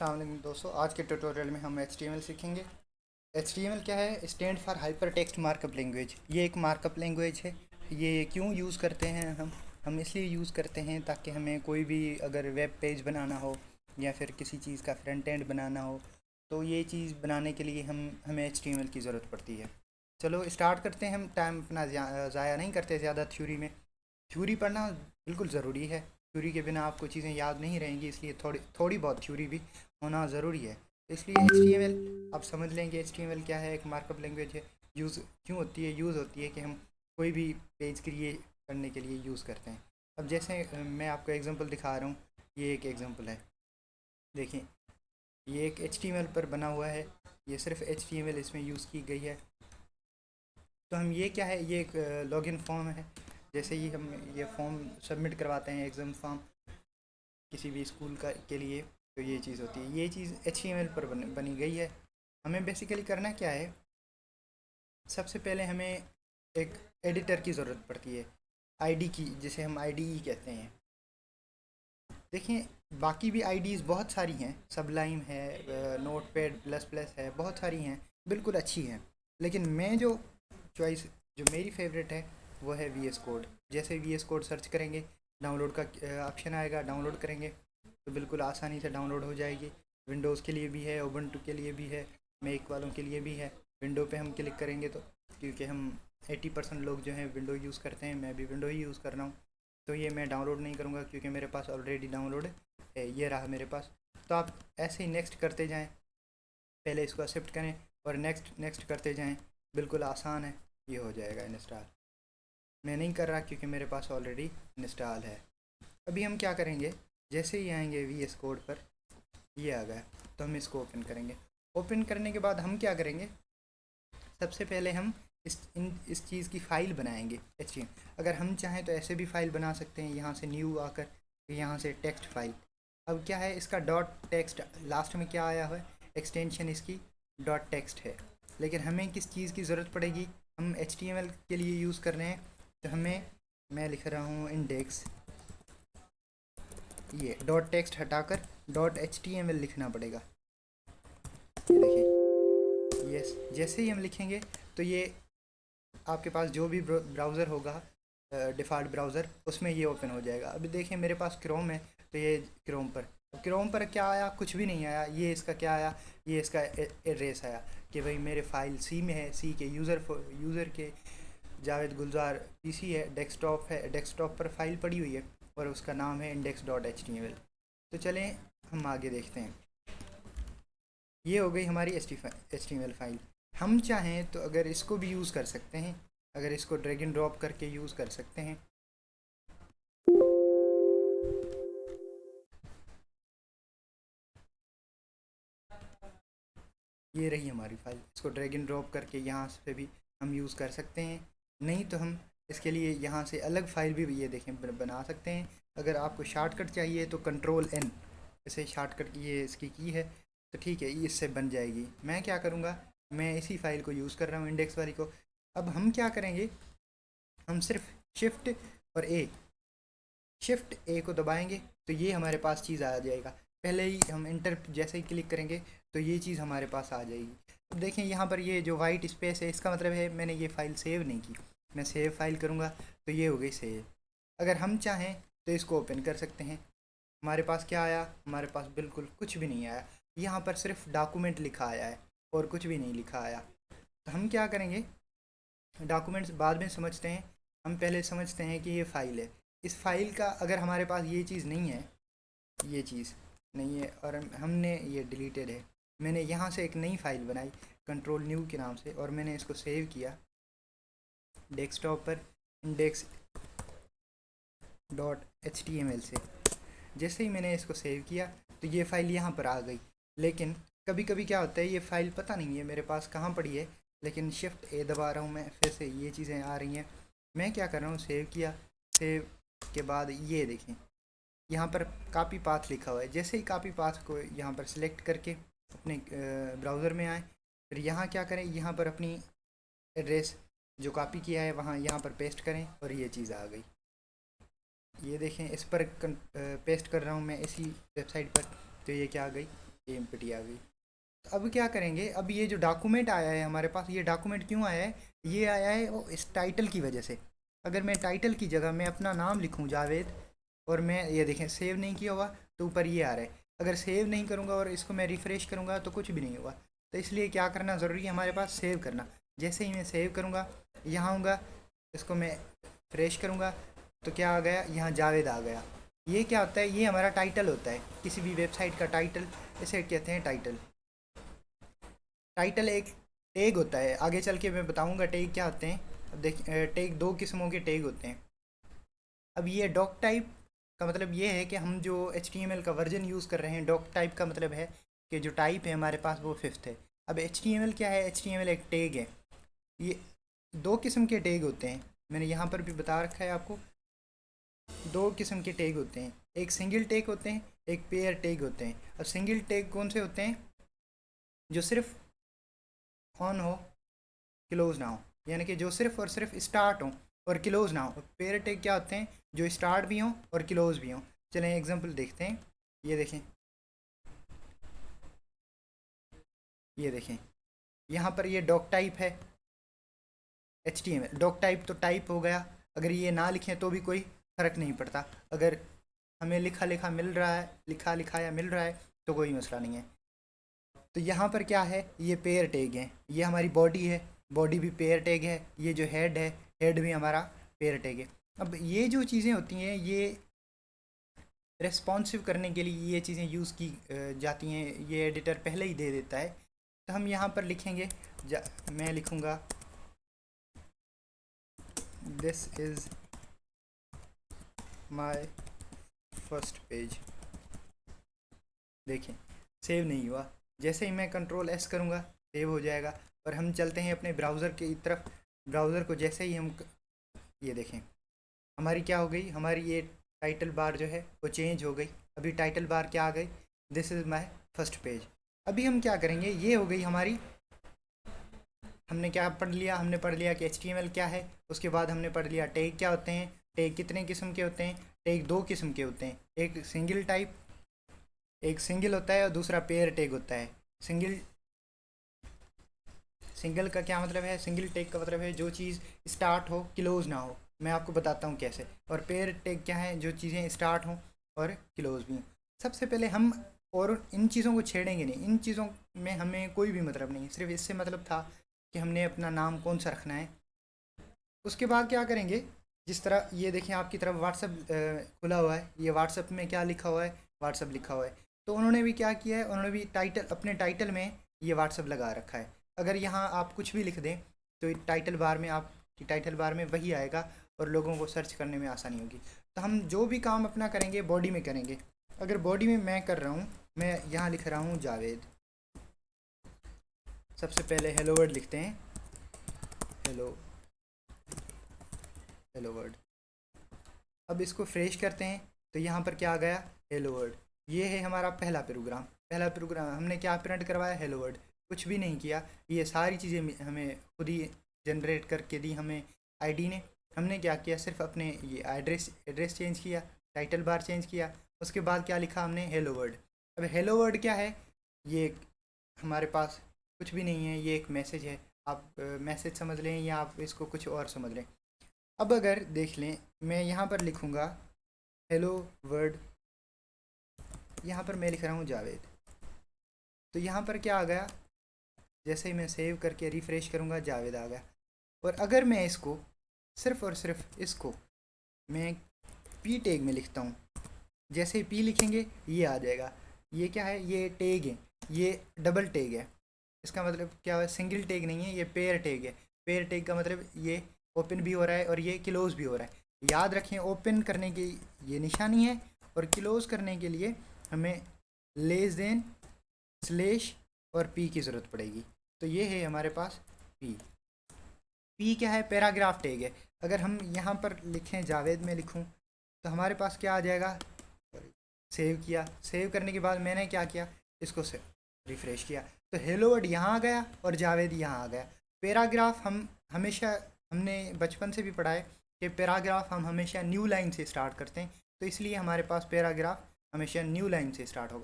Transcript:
अस्सलाम वालेकुम दोस्तों, आज के ट्यूटोरियल में हम HTML सीखेंगे। HTML क्या है? Stand for hyper text markup language. ये एक मार्कअप लैंग्वेज है। ये क्यों यूज़ करते हैं हम इसलिए यूज़ करते हैं ताकि हमें कोई भी अगर वेब पेज बनाना हो या फिर किसी चीज़ का फ्रंट एंड बनाना हो तो ये चीज़ बनाने के लिए हमें HTML की ज़रूरत पड़ती है। चलो स्टार्ट करते हैं। हम टाइम अपना ज़ाया नहीं करते ज़्यादा थ्योरी में। थ्योरी पढ़ना बिल्कुल ज़रूरी है। थ्योरी के बिना आपको चीज़ें याद नहीं रहेंगी, इसलिए थोड़ी थोड़ी बहुत थ्योरी भी होना ज़रूरी है। इसलिए HTML आप समझ लेंगे। HTML क्या है? एक मार्कअप लैंग्वेज है। यूज़ क्यों होती है? यूज़ होती है कि हम कोई भी पेज क्रिएट करने के लिए यूज़ करते हैं। अब जैसे मैं आपको एग्जांपल दिखा रहा हूँ। ये एक एग्जांपल है। देखिए, ये एक HTML पर बना हुआ है। ये सिर्फ HTML इसमें यूज़ की गई है। तो हम ये क्या है? ये एक लॉगिन फॉर्म है। जैसे ही हम ये फॉर्म सबमिट करवाते हैं, एग्ज़ाम फॉर्म किसी भी स्कूल का के लिए, तो ये चीज़ होती है। ये चीज़ HTML पर बनी गई है। हमें बेसिकली करना क्या है? सबसे पहले हमें एक एडिटर की ज़रूरत पड़ती है, आईडी की, जिसे हम IDE कहते हैं। देखिए, बाकी भी IDs बहुत सारी हैं। सबलाइम है, नोटपैड प्लस प्लस है, बहुत सारी हैं, बिल्कुल अच्छी हैं। लेकिन मैं जो चॉइस जो मेरी फेवरेट है वो है VS कोड। जैसे VS कोड सर्च करेंगे, डाउनलोड का ऑप्शन आएगा, डाउनलोड करेंगे तो बिल्कुल आसानी से डाउनलोड हो जाएगी। विंडोज़ के लिए भी है, उबंटू के लिए भी है, मैक वालों के लिए भी है। विंडो पे हम क्लिक करेंगे तो, क्योंकि हम 80% लोग जो हैं विंडो यूज़ करते हैं, मैं भी विंडो ही यूज़ कर रहा हूँ, तो ये मैं डाउनलोड नहीं करूँगा क्योंकि मेरे पास ऑलरेडी डाउनलोड है। ये रहा मेरे पास। तो आप ऐसे ही नेक्स्ट करते जाएँ, पहले इसको एक्सेप्ट करें और नेक्स्ट नेक्स्ट करते जाएँ। बिल्कुल आसान है, ये हो जाएगा इंस्टॉल। मैं नहीं कर रहा क्योंकि मेरे पास ऑलरेडी इंस्टॉल है। अभी हम क्या करेंगे? जैसे ही आएंगे VS कोड पर, ये आ गया, तो हम इसको ओपन करेंगे। ओपन करने के बाद हम क्या करेंगे? सबसे पहले हम इस चीज़ की फ़ाइल बनाएंगे HTML। अगर हम चाहें तो ऐसे भी फ़ाइल बना सकते हैं, यहाँ से न्यू आकर, यहाँ से टेक्स्ट फाइल। अब क्या है? इसका डॉट टेक्स्ट लास्ट में क्या आया है? एक्सटेंशन इसकी डॉट टेक्स्ट है। लेकिन हमें किस चीज़ की ज़रूरत पड़ेगी? हम HTML के लिए यूज़ कर रहे हैं, तो हमें, मैं लिख रहा हूँ इंडेक्स, ये डॉट टेक्स्ट हटाकर डॉट HTML लिखना पड़ेगा। ये देखिए, यस, जैसे ही हम लिखेंगे तो ये आपके पास जो भी ब्राउज़र होगा, डिफ़ॉल्ट ब्राउज़र, उसमें ये ओपन हो जाएगा। अभी देखिए मेरे पास क्रोम है, तो ये क्रोम पर, क्रोम पर क्या आया? कुछ भी नहीं आया। ये इसका क्या आया? ये इसका एड्रेस आया कि भाई मेरे फाइल सी में है, सी के यूज़र के जावेद गुलजार PC है, डेस्कटॉप है, डेस्कटॉप पर फाइल पड़ी हुई है और उसका नाम है index.html। तो चलें हम आगे देखते हैं। ये हो गई हमारी HTML फाइल। हम चाहें तो अगर इसको भी यूज़ कर सकते हैं, अगर इसको ड्रैग एंड ड्रॉप करके यूज़ कर सकते हैं। ये रही हमारी फाइल, इसको ड्रैग एंड ड्रॉप करके यहाँ से भी हम यूज़ कर सकते हैं। नहीं तो हम इसके लिए यहाँ से अलग फ़ाइल भी ये देखें बना सकते हैं। अगर आपको शॉर्टकट चाहिए तो Ctrl+N, इसे शॉर्टकट की ये इसकी की है, तो ठीक है, ये इससे बन जाएगी। मैं क्या करूँगा? मैं इसी फाइल को यूज़ कर रहा हूँ, इंडेक्स वाली को। अब हम क्या करेंगे? हम सिर्फ शिफ्ट ए को दबाएंगे तो ये हमारे पास चीज़ आ जाएगा। पहले ही हम इंटर जैसे ही क्लिक करेंगे तो ये चीज़ हमारे पास आ जाएगी। अब देखें यहाँ पर ये जो वाइट स्पेस है, इसका मतलब है मैंने ये फ़ाइल सेव नहीं की। मैं सेव फाइल करूँगा तो ये हो गई सेव। अगर हम चाहें तो इसको ओपन कर सकते हैं। हमारे पास क्या आया? हमारे पास बिल्कुल कुछ भी नहीं आया। यहाँ पर सिर्फ डॉक्यूमेंट लिखा आया है और कुछ भी नहीं लिखा आया। तो हम क्या करेंगे? डॉक्यूमेंट्स बाद में समझते हैं, हम पहले समझते हैं कि ये फ़ाइल है। इस फाइल का अगर हमारे पास ये चीज़ नहीं है, ये चीज़ नहीं है और हमने ये डिलीटेड है, मैंने यहाँ से एक नई फ़ाइल बनाई कंट्रोल न्यू के नाम से और मैंने इसको सेव किया डेस्कटॉप पर इंडेक्स डॉट HTML से। जैसे ही मैंने इसको सेव किया तो ये फ़ाइल यहाँ पर आ गई। लेकिन कभी कभी क्या होता है, ये फ़ाइल पता नहीं है मेरे पास कहाँ पड़ी है, लेकिन शिफ्ट ए दबा रहा हूँ मैं, फिर से ये चीज़ें आ रही हैं। मैं क्या कर रहा हूँ? सेव किया, सेव के बाद ये देखें यहाँ पर कॉपी पाथ लिखा हुआ है। जैसे ही कॉपी पाथ को यहाँ पर सिलेक्ट करके अपने ब्राउज़र में आए, फिर यहाँ क्या करें? यहाँ पर अपनी एड्रेस जो कॉपी किया है वहाँ यहाँ पर पेस्ट करें और ये चीज़ आ गई। ये देखें, इस पर पेस्ट कर रहा हूँ मैं इसी वेबसाइट पर, तो ये क्या आ गई? ये एम्प्टी आ गई। तो अब क्या करेंगे, अब ये जो डॉक्यूमेंट आया है हमारे पास, ये डॉक्यूमेंट क्यों आया है? ये आया है वो इस टाइटल की वजह से। अगर मैं टाइटल की जगह मैं अपना नाम लिखूँ जावेद, और मैं ये देखें सेव नहीं किया हुआ तो ऊपर ये आ रहा है। अगर सेव नहीं करूँगा और इसको मैं रिफ़्रेश करूँगा तो कुछ भी नहीं होगा। तो इसलिए क्या करना ज़रूरी है हमारे पास, सेव करना। जैसे ही मैं सेव करूँगा, यहाँ आऊँगा, इसको मैं फ्रेश करूँगा तो क्या आ गया, यहाँ जावेद आ गया। ये क्या होता है, ये हमारा टाइटल होता है किसी भी वेबसाइट का टाइटल, इसे कहते हैं टाइटल। टाइटल एक टैग होता है, आगे चल के मैं बताऊंगा टैग क्या होते हैं। अब देख, टैग दो किस्मों के टैग होते हैं। अब ये डॉक टाइप का मतलब ये है कि हम जो HTML का वर्जन यूज़ कर रहे हैं, डॉक टाइप का मतलब है कि जो टाइप है हमारे पास वो 5th है। अब HTML क्या है, HTML एक टैग है। ये दो किस्म के टैग होते हैं, मैंने यहाँ पर भी बता रखा है आपको। दो किस्म के टैग होते हैं, एक सिंगल टैग होते हैं, एक पेयर टैग होते हैं। अब सिंगल टैग कौन से होते हैं? जो सिर्फ ऑन हो, क्लोज ना हो, यानी कि जो सिर्फ और सिर्फ स्टार्ट हो और क्लोज ना हो। पेयर टैग क्या होते हैं? जो स्टार्ट भी हों और क्लोज भी हों। चलें एग्जांपल देखते हैं। ये देखें, ये देखें, यहाँ पर ये डॉक टाइप है HTML। डॉक टाइप तो टाइप हो गया, अगर ये ना लिखें तो भी कोई फ़र्क नहीं पड़ता। अगर हमें लिखा लिखा मिल रहा है, लिखा लिखाया मिल रहा है तो कोई मसला नहीं है। तो यहाँ पर क्या है, ये पेयर टैग है। ये हमारी बॉडी है, बॉडी भी पेयर टैग है। ये जो हेड है, हेड भी हमारा पेयर टैग है। अब ये जो चीज़ें होती हैं, ये रेस्पॉन्सिव करने के लिए ये चीज़ें यूज़ की जाती हैं, ये एडिटर पहले ही दे देता है। तो हम यहाँ पर लिखेंगे, मैं लिखूँगा this is my first page. देखें, सेव नहीं हुआ। जैसे ही मैं कंट्रोल S करूँगा सेव हो जाएगा। और हम चलते हैं अपने ब्राउज़र की तरफ। ब्राउज़र को जैसे ही हम ये देखें, हमारी क्या हो गई, हमारी ये टाइटल बार जो है वो चेंज हो गई। अभी टाइटल बार क्या आ गई, this is my first page. अभी हम क्या करेंगे, ये हो गई हमारी, हमने क्या पढ़ लिया, हमने पढ़ लिया कि HTML क्या है। उसके बाद हमने पढ़ लिया टैग क्या होते हैं। टैग कितने किस्म के होते हैं? टैग दो किस्म के होते हैं, एक सिंगल टाइप, एक सिंगल होता है और दूसरा पेयर टैग होता है। सिंगल सिंगल का क्या मतलब है? सिंगल टैग का मतलब है जो चीज़ स्टार्ट हो क्लोज ना हो। मैं आपको बताता हूँ कैसे। और पेयर टैग क्या है? जो चीज़ें स्टार्ट हों और क्लोज भी हों। सबसे पहले हम और इन चीज़ों को छेड़ेंगे नहीं, इन चीज़ों में हमें कोई भी मतलब नहीं, सिर्फ इससे मतलब था कि हमने अपना नाम कौन सा रखना है। उसके बाद क्या करेंगे, जिस तरह ये देखें आपकी तरफ व्हाट्सअप खुला हुआ है, ये व्हाट्सअप में क्या लिखा हुआ है, व्हाट्सअप लिखा हुआ है। तो उन्होंने भी क्या किया है, उन्होंने भी टाइटल, अपने टाइटल में ये व्हाट्सअप लगा रखा है। अगर यहाँ आप कुछ भी लिख दें तो टाइटल बार में, आपकी टाइटल बार में वही आएगा और लोगों को सर्च करने में आसानी होगी। तो हम जो भी काम अपना करेंगे बॉडी में करेंगे। अगर बॉडी में मैं कर रहा हूँ, मैं यहाँ लिख रहा हूँ जावेद। सबसे पहले हेलो वर्ड लिखते हैं, हेलो हेलो वर्ड। अब इसको फ्रेश करते हैं तो यहाँ पर क्या आ गया, हेलो वर्ड। ये है हमारा पहला प्रोग्राम। पहला प्रोग्राम हमने क्या प्रिंट करवाया, हेलो वर्ड। कुछ भी नहीं किया, ये सारी चीज़ें हमें खुद ही जनरेट करके दी हमें आईडी ने। हमने क्या किया, सिर्फ अपने ये एड्रेस चेंज किया, टाइटल बार चेंज किया। उसके बाद क्या लिखा हमने, हेलो वर्ड। अब हेलो वर्ड क्या है, ये हमारे पास कुछ भी नहीं है, ये एक मैसेज है। आप मैसेज समझ लें या आप इसको कुछ और समझ लें। अब अगर देख लें, मैं यहाँ पर लिखूँगा हेलो वर्ड, यहाँ पर मैं लिख रहा हूँ जावेद। तो यहाँ पर क्या आ गया, जैसे ही मैं सेव करके रिफ़्रेश करूँगा जावेद आ गया। और अगर मैं इसको सिर्फ़ और सिर्फ इसको मैं पी टैग में लिखता हूँ, जैसे ही पी लिखेंगे ये आ जाएगा। ये क्या है, ये टैग है, ये डबल टैग है। इसका मतलब क्या है, सिंगल टैग नहीं है, ये पेयर टैग है। पेयर टैग का मतलब ये ओपन भी हो रहा है और ये क्लोज़ भी हो रहा है। याद रखें, ओपन करने की ये निशानी है और क्लोज़ करने के लिए हमें लेस देन, स्लेश और पी की ज़रूरत पड़ेगी। तो ये है हमारे पास पी। पी क्या है, पैराग्राफ टैग है। अगर हम यहाँ पर लिखें, जावेद में लिखूँ तो हमारे पास क्या आ जाएगा, सेव किया। सेव करने के बाद मैंने क्या किया, इसको से रिफ़्रेश किया तो हेलो वर्ड यहाँ आ गया और जावेद यहाँ आ गया। पैराग्राफ हम हमेशा, हमने बचपन से भी पढ़ा है कि पैराग्राफ हम हमेशा न्यू लाइन से स्टार्ट करते हैं। तो इसलिए हमारे पास पैराग्राफ हमेशा न्यू लाइन से स्टार्ट होगा।